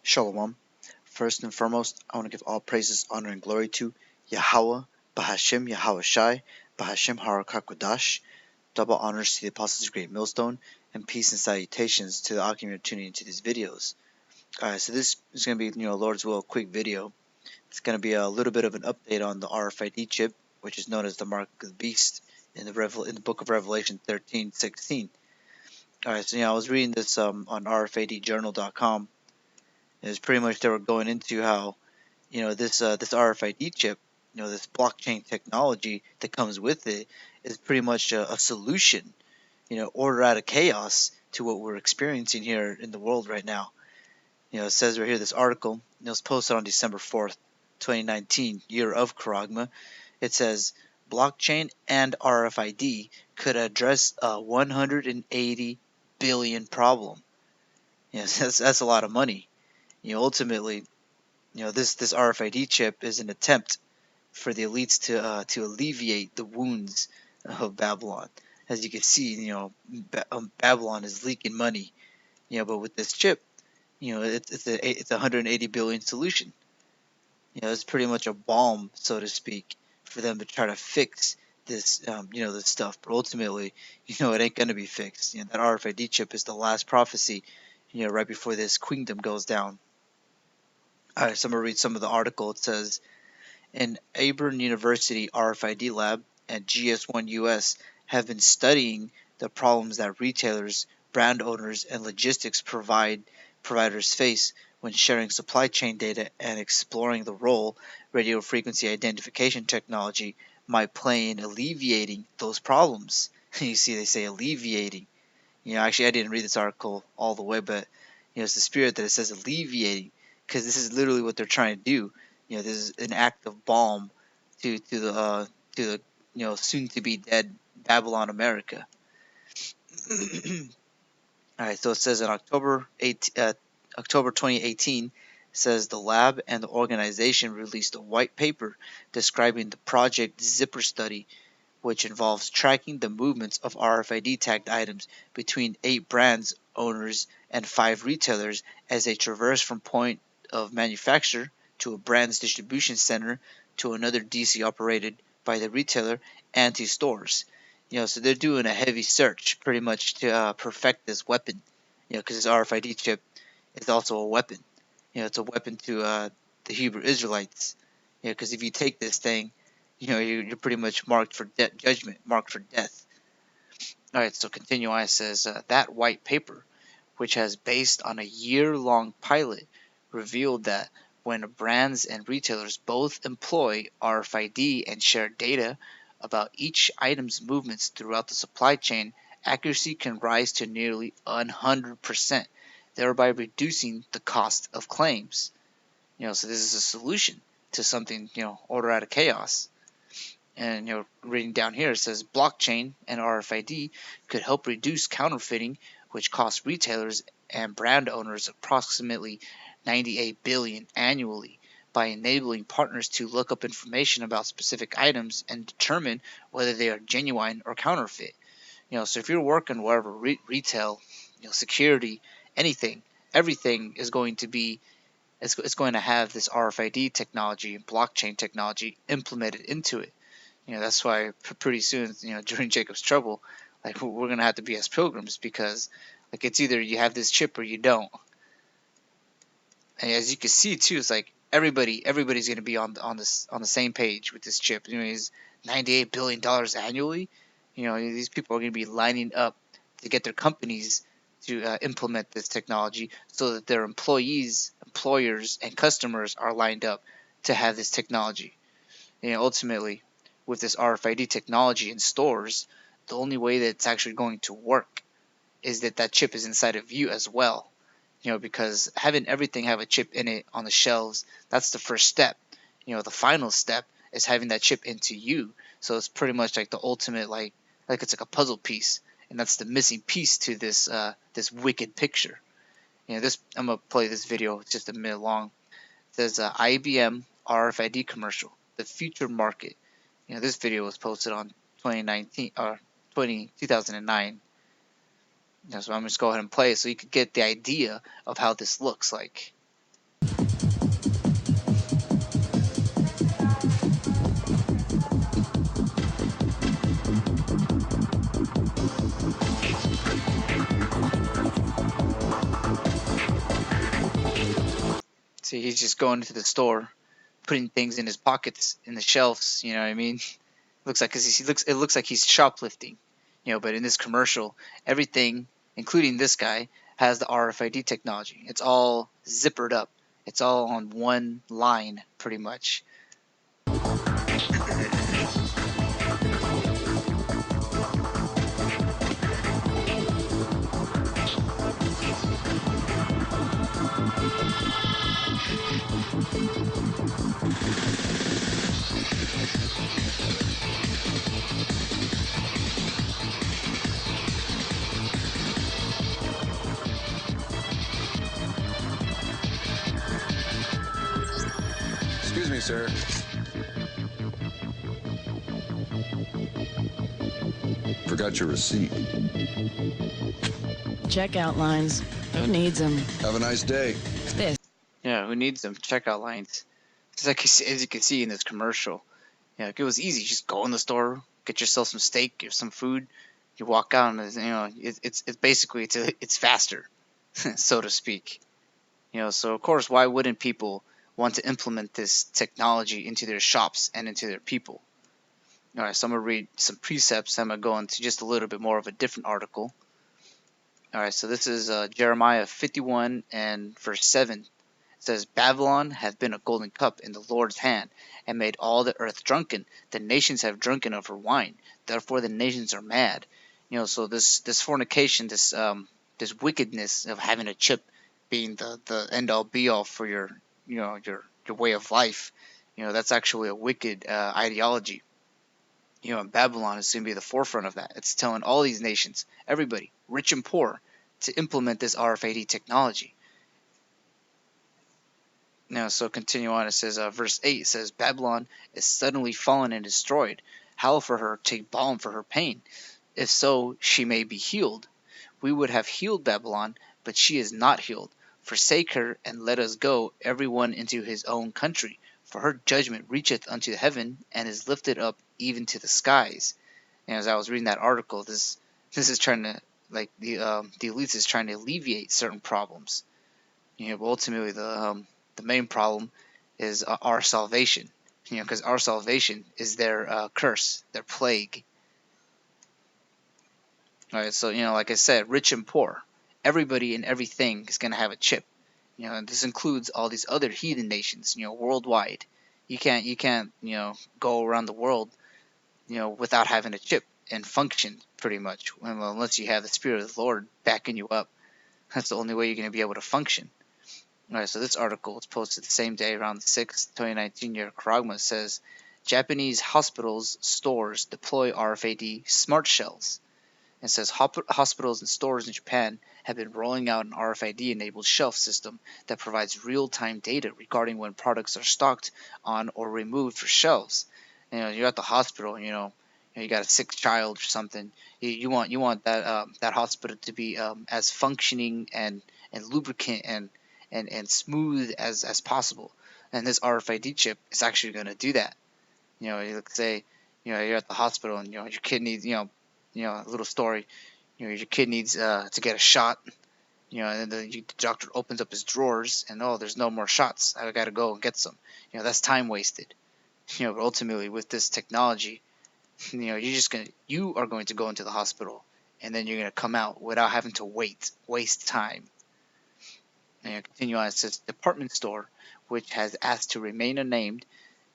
Shalom. First and foremost, I want to give all praises, honor, and glory to Yahweh, Bahashim Yahweh Shai, Bahashim Harakakodash. Double honors to the Apostles' Great Millstone, and peace and salutations to the Akim tuning into these videos. Alright, so this is going to be, Lord's will, a quick video. It's going to be a little bit of an update on the RFID chip, which is known as the Mark of the Beast in the book of Revelation 13:16. Alright, so I was reading this on RFIDjournal.com. Is pretty much they were going into how this RFID chip, this blockchain technology that comes with it is pretty much a solution, order out of chaos to what we're experiencing here in the world right now. It says right here, this article, it was posted on December 4th, 2019, year of Karagma. It says blockchain and RFID could address a 180 billion problem. That's a lot of money. Ultimately, this RFID chip is an attempt for the elites to alleviate the wounds of Babylon. As you can see, Babylon is leaking money, but with this chip, it's a 180 billion solution. It's pretty much a balm, so to speak, for them to try to fix this, this stuff. But ultimately, it ain't gonna be fixed. That RFID chip is the last prophecy, right before this kingdom goes down. Alright, so I'm going to read some of the article. It says, an Auburn University RFID lab and GS1 US have been studying the problems that retailers, brand owners, and logistics providers face when sharing supply chain data and exploring the role radio frequency identification technology might play in alleviating those problems. You see, they say alleviating. Actually, I didn't read this article all the way, but it's the spirit that it says alleviating, because this is literally what they're trying to do. This is an act of balm to the soon to be dead Babylon America. All right, so it says in October 2018, says the lab and the organization released a white paper describing the Project Zipper study, which involves tracking the movements of RFID tagged items between 8 brands owners and 5 retailers as they traverse from point of manufacture to a brand's distribution center to another DC operated by the retailer and to stores. So they're doing a heavy search pretty much to perfect this weapon. Because this RFID chip is also a weapon. It's a weapon to the Hebrew Israelites. Because if you take this thing, you're pretty much marked for judgment, marked for death. All right, so continue on. It says that white paper, which has based on a year-long pilot, revealed that when brands and retailers both employ RFID and share data about each item's movements throughout the supply chain, accuracy can rise to nearly 100%, thereby reducing the cost of claims. So this is a solution to something, order out of chaos. And reading down here, it says blockchain and RFID could help reduce counterfeiting, which costs retailers and brand owners approximately $98 billion annually, by enabling partners to look up information about specific items and determine whether they are genuine or counterfeit. So if you're working wherever, retail, security, anything, everything is going to be, it's going to have this RFID technology and blockchain technology implemented into it. That's why pretty soon, during Jacob's trouble, like, we're gonna have to be as pilgrims, because like, it's either you have this chip or you don't. And as you can see too, it's like everybody's gonna be on the same page with this chip. It's $98 billion annually. These people are gonna be lining up to get their companies to implement this technology, so that their employees, employers, and customers are lined up to have this technology. Ultimately, with this RFID technology in stores, the only way that it's actually going to work is that chip is inside of you as well. Because having everything have a chip in it on the shelves, that's the first step. The final step is having that chip into you. So it's pretty much like the ultimate, like it's like a puzzle piece, and that's the missing piece to this this wicked picture. This, I'm gonna play this video. It's just a minute long. It says IBM RFID commercial, the future market. This video was posted on 2019 or 2009. So I'm just go ahead and play it so you could get the idea of how this looks like. See, he's just going into the store, putting things in his pockets, in the shelves. You know what I mean? Looks like it looks like he's shoplifting. But in this commercial, everything, including this guy, has the RFID technology. It's all zippered up. It's all on one line, pretty much. Excuse me, sir. Forgot your receipt. Checkout lines. Who needs them? Have a nice day. This. Yeah, who needs them? Checkout lines. Just like as you can see in this commercial. Yeah, it was easy. Just go in the store, get yourself some steak, get some food. You walk out, and it's basically it's faster, so to speak. So of course, why wouldn't people want to implement this technology into their shops and into their people? All right, so I'm gonna read some precepts. I'm gonna go into just a little bit more of a different article. All right, so this is Jeremiah 51 and verse 7. It says, Babylon hath been a golden cup in the Lord's hand, and made all the earth drunken. The nations have drunken of her wine. Therefore the nations are mad. So this fornication, this wickedness of having a chip being the end all be all for your way of life, that's actually a wicked ideology. And Babylon is going to be the forefront of that. It's telling all these nations, everybody, rich and poor, to implement this RFID technology. Now, so continue on. It says, verse 8 says, Babylon is suddenly fallen and destroyed. Howl for her, take balm for her pain. If so, she may be healed. We would have healed Babylon, but she is not healed. Forsake her, and let us go, every one into his own country. For her judgment reacheth unto heaven, and is lifted up even to the skies. And as I was reading that article, this is trying to, like, the elites is trying to alleviate certain problems. But ultimately the main problem is our salvation. Because our salvation is their curse, their plague. All right, so like I said, rich and poor, everybody and everything is going to have a chip. And this includes all these other heathen nations, worldwide. You can't go around the world, without having a chip and function pretty much. Well, unless you have the Spirit of the Lord backing you up, that's the only way you're going to be able to function. All right, so this article was posted the same day around the 6th, 2019 year. Karagma says, Japanese hospitals, stores deploy RFID smart shelves. It says hospitals and stores in Japan have been rolling out an RFID-enabled shelf system that provides real-time data regarding when products are stocked on or removed for shelves. You're at the hospital, you got a sick child or something. You want that hospital to be as functioning and lubricant and smooth as possible. And this RFID chip is actually going to do that. Let's say you're at the hospital and your kid needs a little story. Your kid needs to get a shot. And then the doctor opens up his drawers and there's no more shots. I got to go and get some. That's time wasted. But ultimately with this technology, you are going to go into the hospital and then you're going to come out without having to waste time. And continue on. It says department store, which has asked to remain unnamed,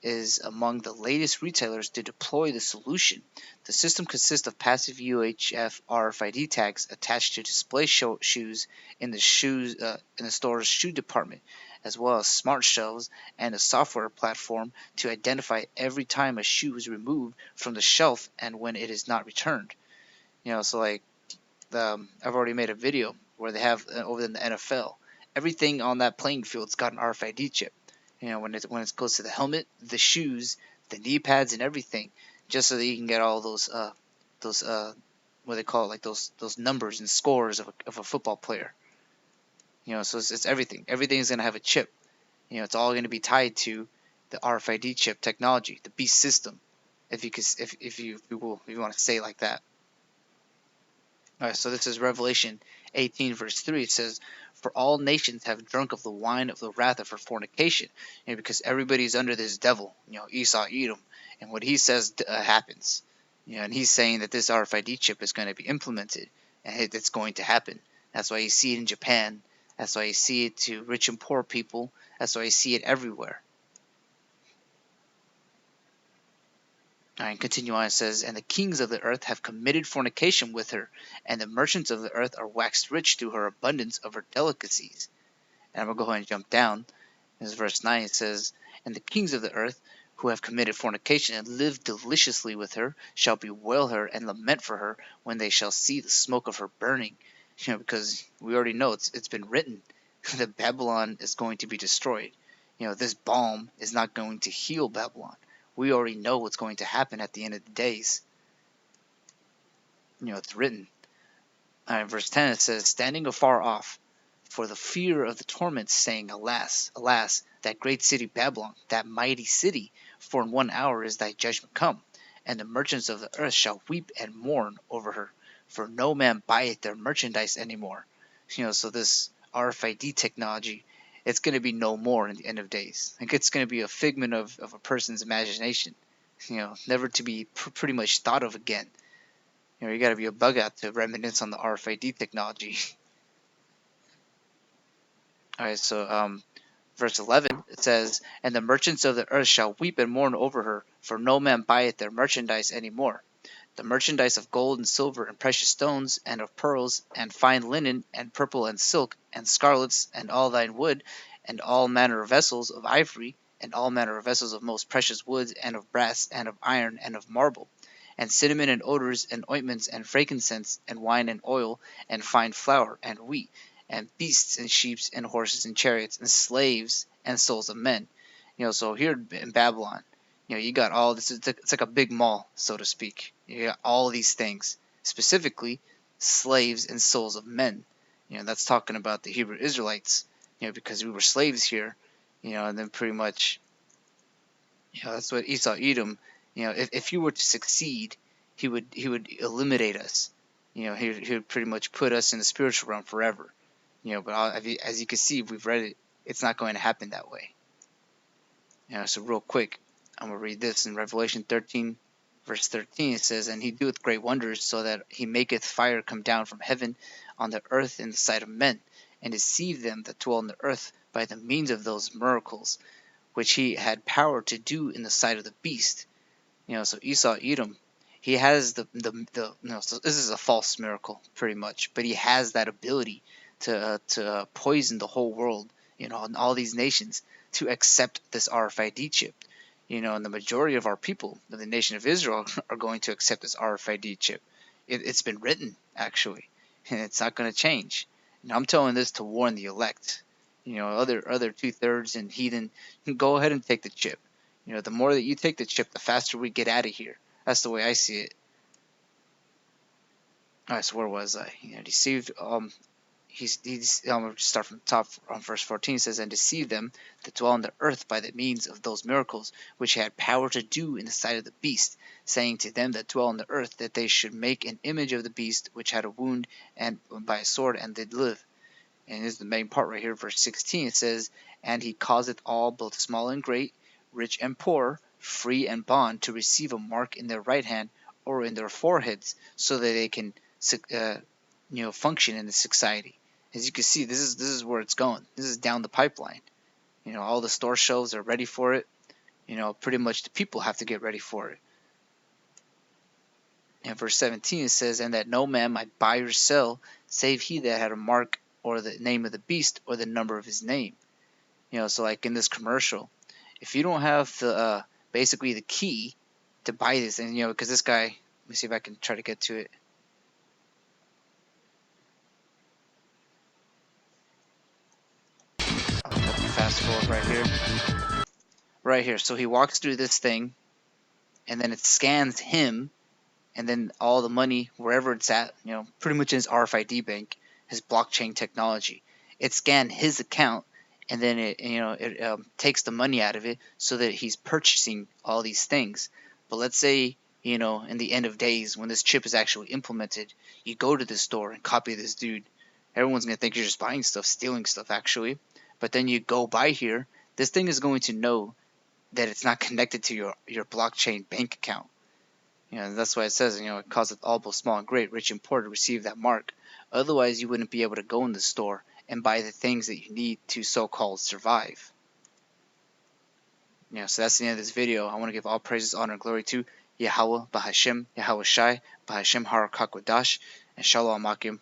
is among the latest retailers to deploy the solution. The system consists of passive UHF RFID tags attached to display shoes in the store's shoe department, as well as smart shelves and a software platform to identify every time a shoe is removed from the shelf and when it is not returned. So like I've already made a video where they have over in the NFL, everything on that playing field's got an RFID chip. When it goes to the helmet, the shoes, the knee pads, and everything, just so that you can get all those what they call it, like those numbers and scores of a football player. So it's everything. Everything is gonna have a chip. It's all gonna be tied to the RFID chip technology, the beast system, if you want to say it like that. All right, so this is Revelation 18 verse 3, it says, "For all nations have drunk of the wine of the wrath of her fornication," because everybody's under this devil, Esau, Edom, and what he says happens. And he's saying that this RFID chip is going to be implemented, and it's going to happen. That's why you see it in Japan. That's why you see it to rich and poor people. That's why you see it everywhere. All right, continue on. It says, "And the kings of the earth have committed fornication with her, and the merchants of the earth are waxed rich through her abundance of her delicacies." And I'm going to go ahead and jump down. This is verse 9. It says, "And the kings of the earth who have committed fornication and lived deliciously with her shall bewail her and lament for her when they shall see the smoke of her burning." Because we already know it's been written that Babylon is going to be destroyed. This balm is not going to heal Babylon. We already know what's going to happen at the end of the days. It's written. Verse 10, it says, "Standing afar off, for the fear of the torments, saying, Alas, alas, that great city Babylon, that mighty city, for in 1 hour is thy judgment come, and the merchants of the earth shall weep and mourn over her, for no man buyeth their merchandise anymore." So this RFID technology, it's going to be no more in the end of days. It's going to be a figment of a person's imagination, never to be pretty much thought of again. You got to be a bug out to reminisce on the RFID technology. All right, so verse 11, it says, "And the merchants of the earth shall weep and mourn over her, for no man buyeth their merchandise any more. The merchandise of gold and silver and precious stones, and of pearls, and fine linen, and purple and silk, and scarlets, and all thine wood, and all manner of vessels of ivory, and all manner of vessels of most precious woods, and of brass, and of iron, and of marble, and cinnamon, and odors, and ointments, and frankincense, and wine, and oil, and fine flour, and wheat, and beasts, and sheep, and horses, and chariots, and slaves, and souls of men." So here in Babylon, you got all this. It's like a big mall, so to speak. You got all these things, specifically slaves and souls of men. That's talking about the Hebrew Israelites. Because we were slaves here. And then pretty much, that's what Esau, Edom. If he were to succeed, he would eliminate us. He would pretty much put us in the spiritual realm forever. But as you can see, we've read it. It's not going to happen that way. So real quick, I'm going to read this in Revelation 13, verse 13. It says, "And he doeth great wonders, so that he maketh fire come down from heaven on the earth in the sight of men, and deceive them that dwell on the earth by the means of those miracles, which he had power to do in the sight of the beast." So Esau, Edom, he has so this is a false miracle, pretty much, but he has that ability to poison the whole world, and all these nations to accept this RFID chip. And the majority of our people, of the nation of Israel, are going to accept this RFID chip. It's been written, actually, and it's not going to change. I'm telling this to warn the elect. Other 2/3 and heathen, go ahead and take the chip. The more that you take the chip, the faster we get out of here. That's the way I see it. All right, so where was I? Deceived. I'm going to start from the top on verse 14. It says, "And deceive them that dwell on the earth by the means of those miracles, which he had power to do in the sight of the beast, saying to them that dwell on the earth that they should make an image of the beast, which had a wound and by a sword, and did live." And this is the main part right here, verse 16. It says, "And he causeth all, both small and great, rich and poor, free and bond, to receive a mark in their right hand or in their foreheads, so that they can function in the society." As you can see, this is where it's going. This is down the pipeline. All the store shelves are ready for it. Pretty much the people have to get ready for it. In verse 17 it says, "And that no man might buy or sell, save he that had a mark, or the name of the beast, or the number of his name." So like in this commercial, if you don't have the basically the key to buy this, and because this guy, let me see if I can try to get to it. Fast forward right here. Right here. So he walks through this thing, and then it scans him, and then all the money, wherever it's at, pretty much in his RFID bank, his blockchain technology. It scanned his account, and then it takes the money out of it so that he's purchasing all these things. But let's say, in the end of days, when this chip is actually implemented, you go to the store and copy this dude. Everyone's going to think you're just buying stuff, stealing stuff actually. But then you go by here, this thing is going to know that it's not connected to your blockchain bank account. That's why it says, it causeth all both small and great, rich and poor to receive that mark. Otherwise, you wouldn't be able to go in the store and buy the things that you need to so-called survive. So that's the end of this video. I want to give all praises, honor, and glory to Yahweh, Bahashem, Yahweh Shai, Bahashem Harakat Kodash, and Shalom Akim.